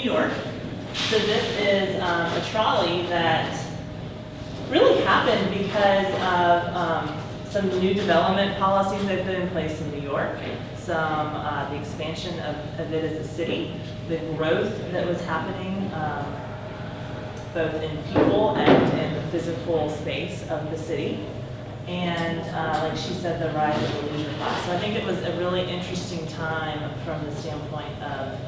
York. So this is a trolley that really happened because of some new development policies that have been in place in New York, the expansion of it as a city, the growth that was happening both in people and in the physical space of the city. And like she said, the rise of the leisure class. So I think it was a really interesting time from the standpoint of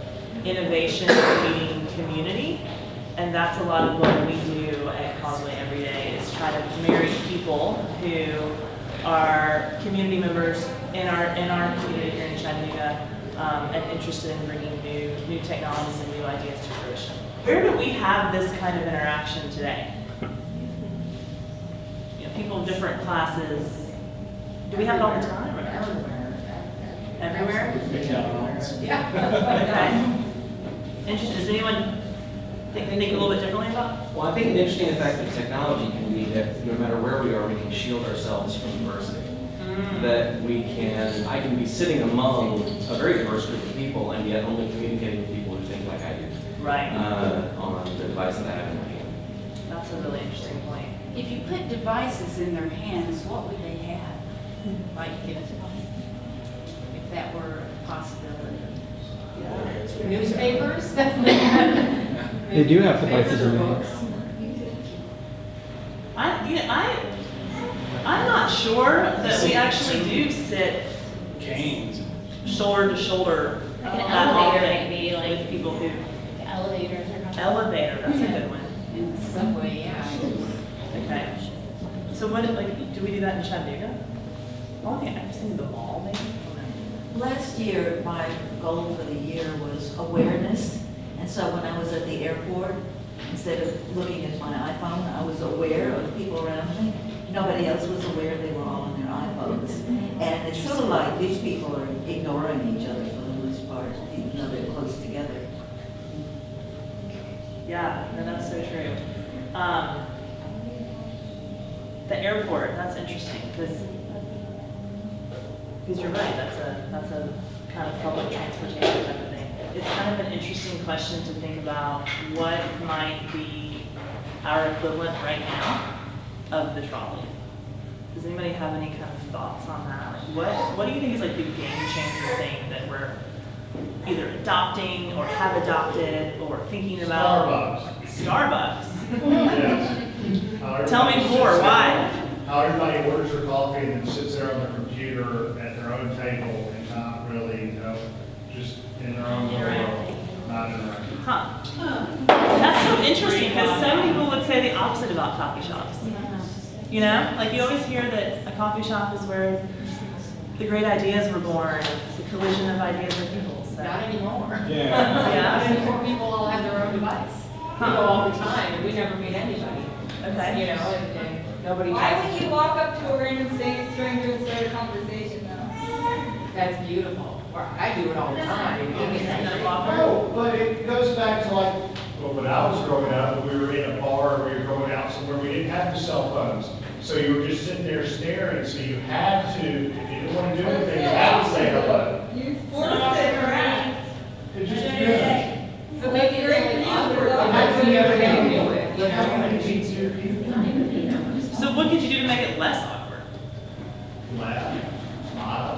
innovation meeting community. And that's a lot of what we do at Causeway every day, is try to marry people who are community members in our community here in Chattanooga and interested in bringing new technologies and new ideas to fruition. Where do we have this kind of interaction today? People of different classes. Do we have it all the time? Everywhere? Yeah. Okay. Interesting. Does anyone think a little bit differently about it? Well, I think an interesting effect of technology can be that no matter where we are, we can shield ourselves from diversity. That I can be sitting among a very diverse group of people and yet only communicating with people who think like I do. Right. On the device that I have in my hand. That's a really interesting point. If you put devices in their hands, what would they have? Like if that were a possibility. Yeah. Newspapers? They do have devices in their hands. I'm not sure that we actually do sit Canes. shoulder to shoulder Like an that elevator, often maybe, like- with people who Elevators or something. elevator. That's a good one. In the subway, yeah. Okay. So what, do we do that in Chattanooga? Well, I think I've seen the mall, maybe. Last year, my goal for the year was awareness. And so when I was at the airport, instead of looking at my iPhone, I was aware of the people around me. Nobody else was aware, they were all on their iPhones. And it's sort of like these people are ignoring each other for the most part, even though they're close together. Yeah, no, that's so true. The airport, that's interesting, because you're right, that's a kind of public transportation type of thing. It's kind of an interesting question to think about what might be our equivalent right now of the trolley. Does anybody have any kind of thoughts on that? Like what do you think is like the game changer thing that we're either adopting or have adopted or thinking about? Starbucks. Yes. Tell me more, why? How everybody orders their coffee and then sits there on their computer at their own table and not really, just in their own little world, not interacting. Huh. That's so interesting, because some people would say the opposite about coffee shops. You know, like you always hear that a coffee shop is where the great ideas were born, the collision of ideas and people. So. Not anymore. Yeah. Yeah. Anymore people all have their own device. We go all the time, and we never meet anybody. Okay. You know, and nobody. Why would you walk up to a random stranger and start a conversation though? That's beautiful. Or I do it all the time. No, but it goes back to like, well, when I was growing up, we were in a bar, we were going out somewhere, we didn't have the cell phones. So you were just sitting there staring, so you had to, if you didn't want to do anything, you had to say hello. You forced it around. It's just good. So make it really awkward. That's the other thing to do it, you know? So what could you do to make it less awkward? Laugh, smile.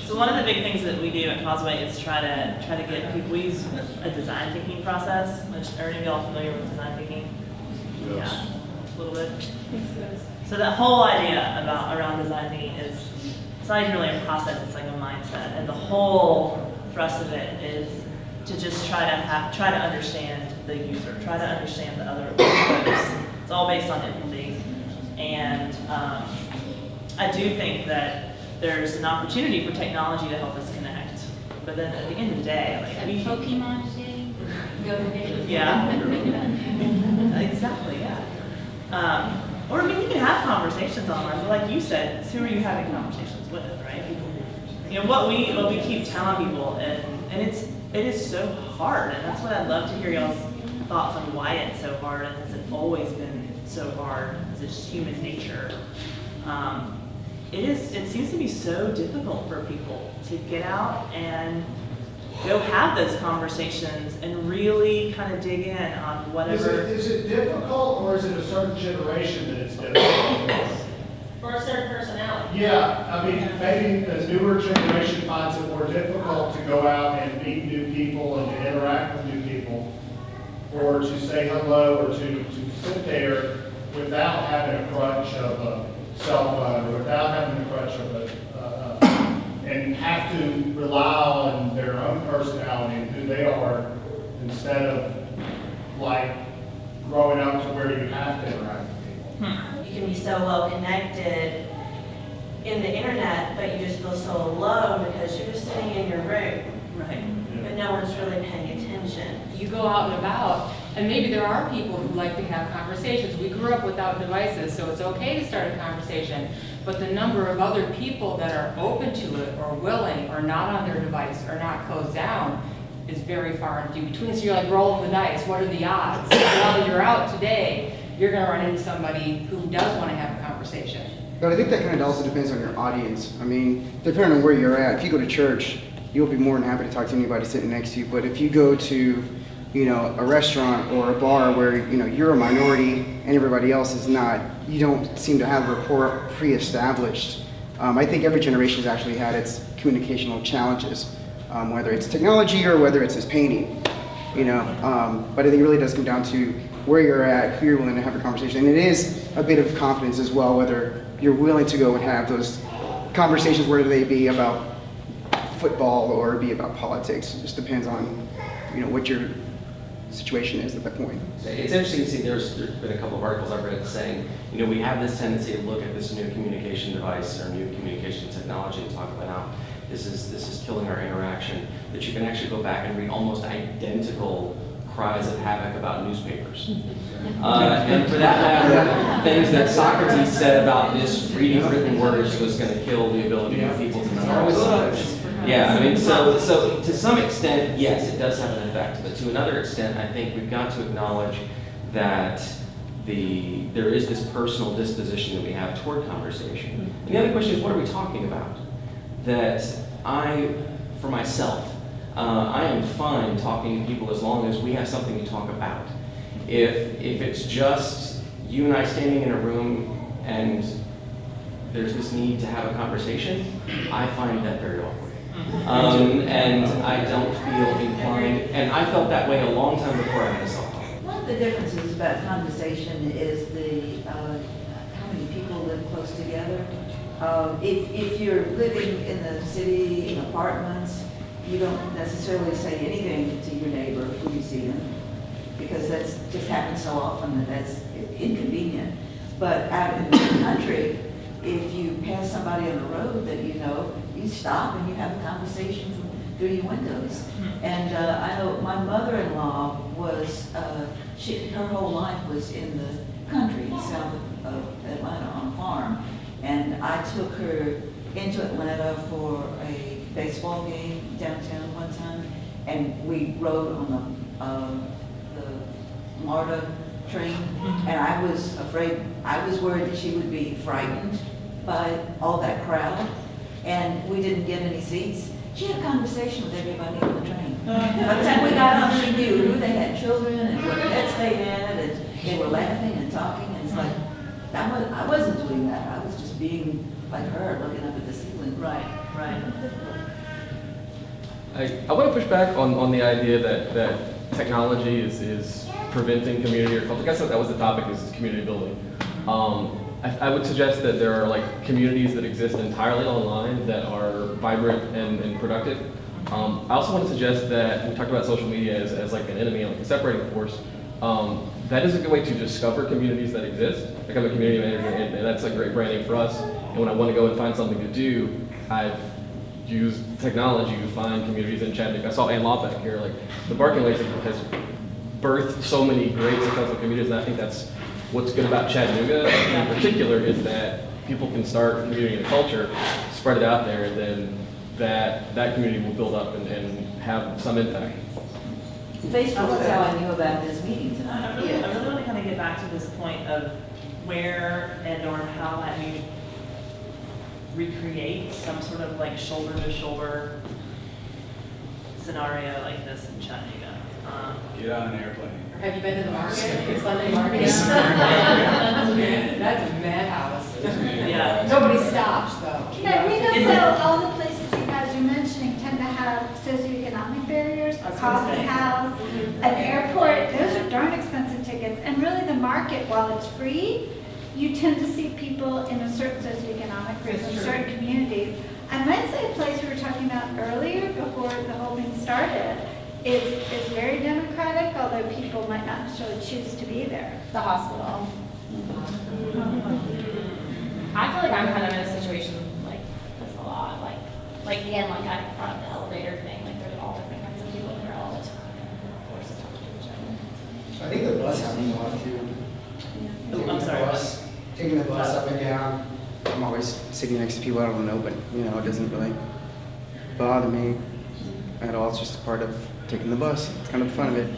So one of the big things that we do at Causeway is try to get people. We use a design thinking process. Which are any of y'all familiar with design thinking? Yes. Yeah, a little bit. So that whole idea around design thinking is it's not even really a process. It's like a mindset, and the whole thrust of it is to just try to understand the user, try to understand the other folks. It's all based on empathy, and I do think that there's an opportunity for technology to help us connect. But then at the end of the day, like we, Pokemon Day? Go to Day? yeah, exactly, yeah. Or I mean, you can have conversations online, but like you said, it's who are you having conversations with, right? You know what we keep telling people, and it is so hard, and that's what I'd love to hear y'all's thoughts on why it's so hard, and has it always been so hard? Is it just human nature? It seems to be so difficult for people to get out and go have those conversations and really kind of dig in on whatever. Is it difficult, or is it a certain generation that it's difficult? For a certain personality. Yeah, I mean, maybe the newer generation finds it more difficult to go out and meet new people and to interact with new people, or to say hello, or to sit there without having a crutch of a cell phone, or without having a crutch of and have to rely on their own personality and who they are, instead of like growing up to where you have to interact with people. You can be so well connected in the internet, but you just feel so alone because you're just sitting in your room, Right. but no one's really paying attention. You go out and about, and maybe there are people who like to have conversations. We grew up without devices, so it's okay to start a conversation. But the number of other people that are open to it, or willing, or not on their device, or not closed down, is very far and few between. So you're like rolling the dice. What are the odds? While you're out today, you're going to run into somebody who does want to have a conversation. But I think that kind of also depends on your audience. I mean, depending on where you're at, if you go to church, you'll be more than happy to talk to anybody sitting next to you. But if you go to, a restaurant or a bar where, you're a minority and everybody else is not, you don't seem to have rapport pre-established. I think every generation has actually had its communicational challenges, whether it's technology or whether it's painting, But I think it really does come down to where you're at, who you're willing to have a conversation. And it is a bit of confidence as well, whether you're willing to go and have those conversations, whether they be about football or be about politics. It just depends on, what your situation is at that point. It's interesting to see, there's been a couple of articles I've read saying, we have this tendency to look at this new communication device or new communication technology and talk about how this is killing our interaction, that you can actually go back and read almost identical cries of havoc about newspapers. And for that matter, things that Socrates said about this reading written words was going to kill the ability of people to memorize. Yeah, so to some extent, yes, it does have an effect, but to another extent, I think we've got to acknowledge that there is this personal disposition that we have toward conversation. And the other question is, what are we talking about? That for myself, I am fine talking to people as long as we have something to talk about. If it's just you and I standing in a room and there's this need to have a conversation, I find that very awkward. And I don't feel inclined, and I felt that way a long time before I had a cell phone. One of the differences about conversation is how many people live close together. If you're living in the city, in apartments, you don't necessarily say anything to your neighbor when you see them, because that's just happens so often that that's inconvenient. But out in the country, if you pass somebody on the road that you stop and you have a conversation through your windows. And I know my mother-in-law was, her whole life was in the country, south of Atlanta on a farm. And I took her into Atlanta for a baseball game downtown one time, and we rode on the MARTA train, and I was worried that she would be frightened by all that crowd, and we didn't get any seats. She had a conversation with everybody on the train. By the time we got on, she knew who they had children and what pets they had, and they were laughing and talking, and it's like, I wasn't doing that. I was just being like her, looking up at the ceiling. Right. I want to push back on the idea that technology is preventing community or culture. I guess that was the topic, is community building. I would suggest that there are communities that exist entirely online that are vibrant and productive. I also want to suggest that we talked about social media as an enemy, like a separating force. That is a good way to discover communities that exist. I'm a community manager, and that's a great branding for us. And when I want to go and find something to do, I've used technology to find communities in Chattanooga. I saw Ann Law back here. The Barking Lakes has birthed so many great successful communities, and I think that's what's good about Chattanooga in particular, is that people can start a community and a culture, spread it out there, and then that community will build up and have some impact. Facebook is how I knew about this meeting tonight. I really want to kind of get back to this point of where and or how that you recreate some sort of shoulder-to-shoulder scenario like this in Chattanooga. Get on an airplane. Have you been to the market, Sunday market? That's a madhouse. Yeah. Nobody stops though. Yeah, we Is know it- that all the places you guys are mentioning tend to have socioeconomic barriers, I a was gonna coffee say. house, an airport, those are darn expensive tickets. And really the market, while it's free, you tend to see people in a certain socioeconomic group in certain communities. I might say a place we were talking about earlier, before the whole thing started, is very democratic, although people might not necessarily choose to be there. The hospital. I feel like I'm kind of in a situation like this a lot, like again, like I brought up the elevator thing, like there's all different kinds of people there all the time. Forced to talk to each other. I think the bus happens a lot too. I'm sorry. Taking the bus up and down. I'm always sitting next to people I don't know, but you know, it doesn't really bother me at all. It's just a part of taking the bus. It's kind of the fun of it.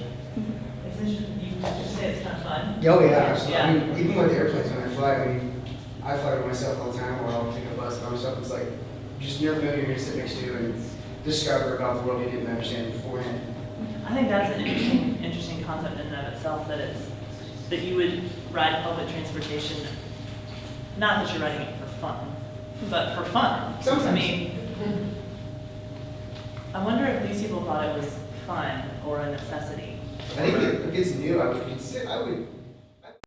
It's interesting, you say it's kind of fun. Oh yeah, absolutely. Yeah. I mean, even with airplanes, when I fly, I mean, I fly by myself all the time, or I'll take a bus by myself. It's like, you just never know who you're gonna sit next to and discover about the world you didn't understand beforehand. I think that's an interesting concept in and of itself, that you would ride public transportation, not that you're riding it for fun, but for fun. Sometimes. I mean, I wonder if these people thought it was fun or a necessity. I think if it's new, I would consider, I would